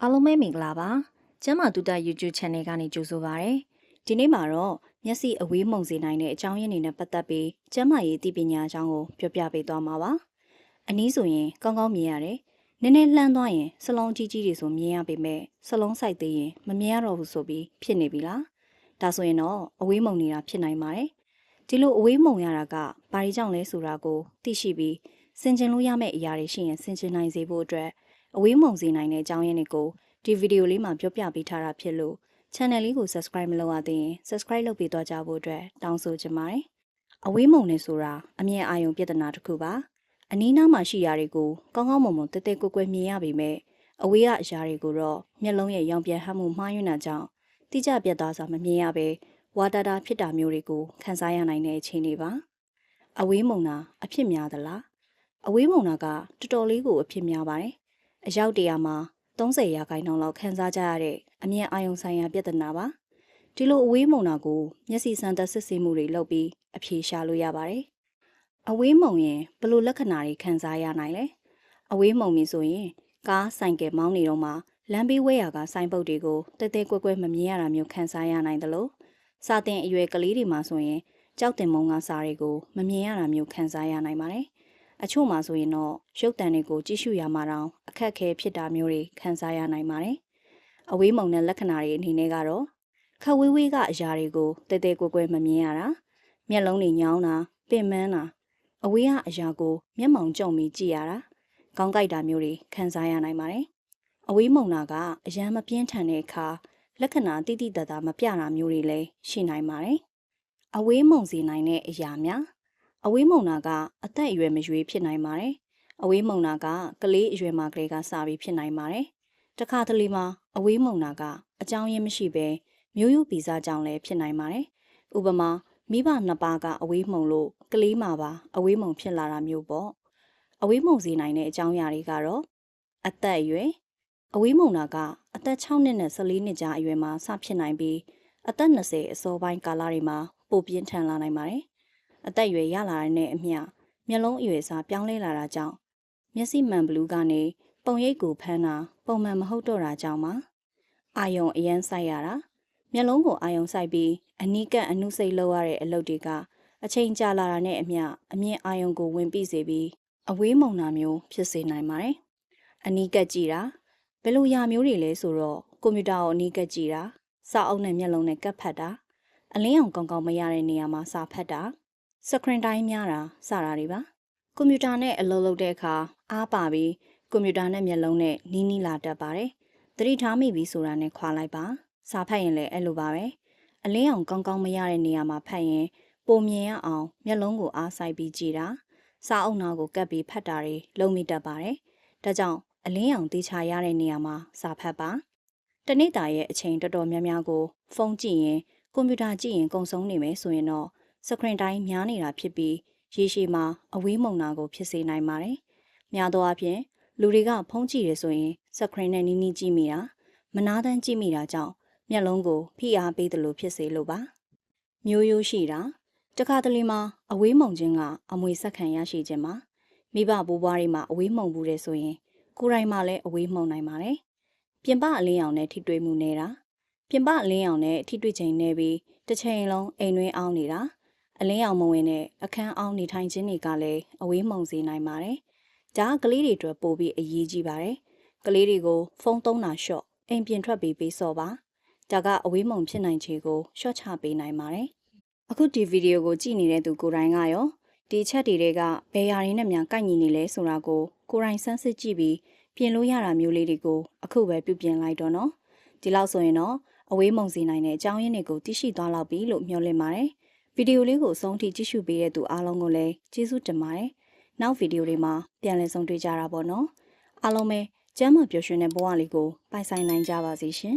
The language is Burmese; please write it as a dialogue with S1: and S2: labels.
S1: အားလုံးပဲမင်္ဂလာပါကျမ်းမာတူတာ YouTube Channel ကနေကြိုဆိုပါရစေဒီနေ့မှာတော့မျက်စိအဝေးမှုန်စေနိုင်တဲ့အကြောင်းရင်းတွေနဲ့ပတ်သက်ပြီးကျမ်းမာရေးသိပညာအကြောင်းကိုပြောပြပေးသွားမှာပါအနည်းဆိုရင်ကောင်းကောင်းမြင်ရတယ်နည်းနည်းလှမ်းသွားရင်စလုံးကြီးကြီးတွေဆိုမြင်ရပေမဲ့စလုံးဆိုင်သေးရင်မမြင်ရတော့ဘူးဆိုပြီးဖြစ်နေပြီလားဒါဆိုရင်တော့အဝေးမှုန်နေတာဖြစ်နိုင်ပါတယ်ဒီလိုအဝေးမှုန်ရတာကဘာကြောင့်လဲဆိုတာကိုသိရှိပြီးဆင်ခြင်လို့ရမယ့်အရာတွေရှိရင်ဆင်ခြင်နိုင်စေဖို့အတွက်အဝေးမှုန်စေနိုင်တဲ့အကြောင်းရင်းတွေကိုဒီဗီဒီယိုလေးမှာပြောပြပေးထားတာဖြစ်လို့ channel လေးကို subscribe မလုပ်ရသေးရင် subscribe လုပ်ပေးသွားကြဖို့အတွက်တောင်းဆိုချင်ပါတယ်။အဝေးမုံနေဆိုတာအမြင်အာရုံပြဿနာတစ်ခုပါ။အနီးနားမှာရှိရာတွေကိုကောင်းကောင်းမွန်မွန်တဲတဲကွယ်ကွယ်မြင်ရပေမဲ့အဝေးကအရာတွေကိုတော့မျက်လုံးရဲ့ရောင်ပြန်ဟပ်မှုမှားယွင်းတာကြောင့်တိကျပြတ်သားစွာမမြင်ရပဲဝါတာတာဖြစ်တာမျိုးတွေကိုခံစားရနိုင်တဲ့အခြေအနေပါ။အဝေးမုံတာအဖြစ်များသလား။အဝေးမုံတာကတော်တော်လေးကိုအဖြစ်များပါတယ်။အရောက်တရာမှာ30ရာခိုင်နှုန်းလောက်ခန်းစားကြရတဲ့အမြင်အာရုံဆိုင်ရာပြဿနာပါဒီလိုအဝေးမုံတာကိုမျက်စိစမ်းသပ်စစ်ဆေးမှုတွေလုပ်ပြီးအဖြေရှာလို့ရပါတယ်အဝေးမုံရင်ဘယ်လိုလက္ခဏာတွေခံစားရနိုင်လဲအဝေးမုံပြီဆိုရင်ကားဆိုင်ကယ်မောင်းနေတော့မှလမ်းဘေးဝဲရာကဆိုင်ပုတ်တွေကိုတဲတဲကွဲကွဲမမြင်ရတာမျိုးခံစားရနိုင်တယ်လို့စာတင်အရွယ်ကလေးတွေမှာဆိုရင်ကြောက်တင်မုံကစားတွေကိုမမြင်ရတာမျိုးခံစားရနိုင်ပါတယ်အချို့မှာဆိုရင်တော့ရုပ်တံတွေကိုကြည့်ရှုရမှာတောင်အခက်အခဲဖြစ်တာမျိုးတွေခံစားရနိုင်ပါတယ်။အဝေးမုံတဲ့လက္ခဏာတွေအနေနဲ့ကတော့ခက်ဝေးဝေးကအရာတွေကိုတဲတဲကွယ်ကွယ်မမြင်ရတာမျက်လုံးတွေညောင်းတာပင်ပန်းတာအဝေးကအရာကိုမျက်မှောင်ကျုံပြီးကြည့်ရတာခေါင်းကိုက်တာမျိုးတွေခံစားရနိုင်ပါတယ်။အဝေးမုံတာကအရန်မပြင်းထန်တဲ့အခါလက္ခဏာတိတိတတ်တာမပြတာမျိုးတွေလည်းရှိနိုင်ပါတယ်။အဝေးမုံစေနိုင်တဲ့အရာများအဝေးမုံတာကအသက်အရွယ်မရွေးဖြစ်နိုင်ပါတယ်။အဝေးမုံတာကကလေးအရွယ်မှာကလေးကစပြီးဖြစ်နိုင်ပါတယ်။တခါတလေမှာအဝေးမုံတာကအကြောင်းရင်းမရှိဘဲမျိုးရိုးဗီဇကြောင့်လည်းဖြစ်နိုင်ပါတယ်။ဥပမာမိဘနှစ်ပါးကအဝေးမုံလို့ကလေးမှာပါအဝေးမုံဖြစ်လာတာမျိုးပေါ့။အဝေးမုံစေနိုင်တဲ့အကြောင်းအရာတွေကတော့အသက်အရွယ်အဝေးမုံတာကအသက်6နှစ်နဲ့14နှစ်ကြားအရွယ်မှာစဖြစ်နိုင်ပြီးအသက်20အစောပိုင်းကာလတွေမှာပိုပြင်းထန်လာနိုင်ပါတယ်။အသက်အရွယ်ရလာတဲ့အမျှမျက်လုံးအရွယ်စားပြောင်းလဲလာတာကြောင့်မျက်စိမှန်ဘလူးကနေပုံရိပ်ကိုဖမ်းတာပုံမှန်မဟုတ်တော့တာကြောင့်ပါအာယုံအရန်ဆိုင်ရတာမျက်လုံးကိုအာယုံဆိုင်ပြီးအနီးကပ်အနုစိတ်လောက်ရတဲ့အလုပ်တွေကအချိန်ကြာလာတာနဲ့အမျှအမြင်အာယုံကိုဝင်ပြီးစေပြီးအဝေးမုံတာမျိုးဖြစ်စေနိုင်ပါတယ်အနီးကပ်ကြည့်တာဘယ်လိုရာမျိုးတွေလဲဆိုတော့ကွန်ပျူတာကိုအနီးကပ်ကြည့်တာစာအုပ်နဲ့မျက်လုံးနဲ့ကပ်ဖတ်တာအလင်းအောင်ကောင်းကောင်းမရတဲ့နေရာမှာစာဖတ်တာစကရင်တိုင်းများတာစတာတွေပါကွန်ပျူတာနဲ့အလုပ်လုပ်တဲ့အခါအားပါပြီးကွန်ပျူတာနဲ့မျက်လုံးနဲ့နီးနီးလာတတ်ပါတယ်သတိထားမိပြီဆိုတာနဲ့ခွာလိုက်ပါစာဖတ်ရင်လည်းအဲ့လိုပါပဲအလင်းအောင်ကောင်းကောင်းမရတဲ့နေရာမှာဖတ်ရင်ပုံမြင်ရအောင်မျက်လုံးကိုအားစိုက်ပြီးကြည့်တာစာအုပ်နာကိုကပ်ပြီးဖတ်တာတွေလုံးမိတတ်ပါတယ်ဒါကြောင့်အလင်းအောင်တေချာရတဲ့နေရာမှာစာဖတ်ပါတနေ့တာရဲ့အချိန်တော်တော်များများကိုဖုန်းကြည့်ရင်ကွန်ပျူတာကြည့်ရင်ကုန်ဆုံးနေမယ်ဆိုရင်တော့စကရင်တိုင်းများနေတာဖြစ်ပြီးရေရှည်မှာအဝေးမုံတာကိုဖြစ်စေနိုင်ပါတယ်။များသောအားဖြင့်လူတွေကဖုန်းကြည့်ရဆိုရင်စကရင်နဲ့နီးနီးကြည့်မိတာမနာတမ်းကြည့်မိတာကြောင့်မျက်လုံးကိုဖိအားပေးတယ်လို့ဖြစ်စေလို့ပါ။မျိုးရိုးရှိတာတခါတလေမှာအဝေးမုံခြင်းကအမွေဆက်ခံရရှိခြင်းမှာမိဘဘိုးဘွားတွေမှာအဝေးမုံဘူးတဲ့ဆိုရင်ကိုယ်တိုင်မှလည်းအဝေးမုံနိုင်ပါတယ်။ပြင်ပအလင်းရောင်နဲ့ထိတွေ့မှုနေတာပြင်ပအလင်းရောင်နဲ့ထိတွေ့ချိန်နေပြီးတစ်ချိန်လုံးအိမ်တွင်းအောင်နေတာအလင်းရောင်မဝင်တဲ့အခန်းအောင်နေထိုင်ခြင်းတွေကလည်းအဝေးမုံစေနိုင်ပါတယ်။ဒါကကလေးတွေအတွက်ပိုပြီးအရေးကြီးပါတယ်။ကလေးတွေကိုဖုန်းသုံးတာလျှော့အိမ်ပြင်ထွက်ပြီးပေးစော့ပါ။ဒါကအဝေးမုံဖြစ်နိုင်ခြေကိုလျှော့ချပေးနိုင်ပါတယ်။အခုဒီဗီဒီယိုကိုကြည့်နေတဲ့သူကိုယ်တိုင်ကရောဒီချက်တွေကဘယ်ရာတွေနဲ့များကိုက်ညီနေလဲဆိုတာကိုကိုယ်တိုင်စမ်းစစ်ကြည့်ပြီးပြင်လို့ရတာမျိုးလေးတွေကိုအခုပဲပြုပြင်လိုက်တော့နော်။ဒီလောက်ဆိုရင်တော့အဝေးမုံစေနိုင်တဲ့အကြောင်းရင်းတွေကိုသိရှိသွားလောက်ပြီလို့မျှော်လင့်ပါတယ်။ဗီဒီယိုလေးကိုအဆုံးထိကြည့်ရှုပေးတဲ့သူအားလုံးကိုလည်းကျေးဇူးတင်ပါတယ်။နောက်ဗီဒီယိုတွေမှာပြန်လည်ဆုံတွေ့ကြတာပေါ့နော်။အားလုံးပဲကျမ်းမာပျော်ရွှင်တဲ့ဘဝလေးကိုပိုင်ဆိုင်နိုင်ကြပါစေရှင်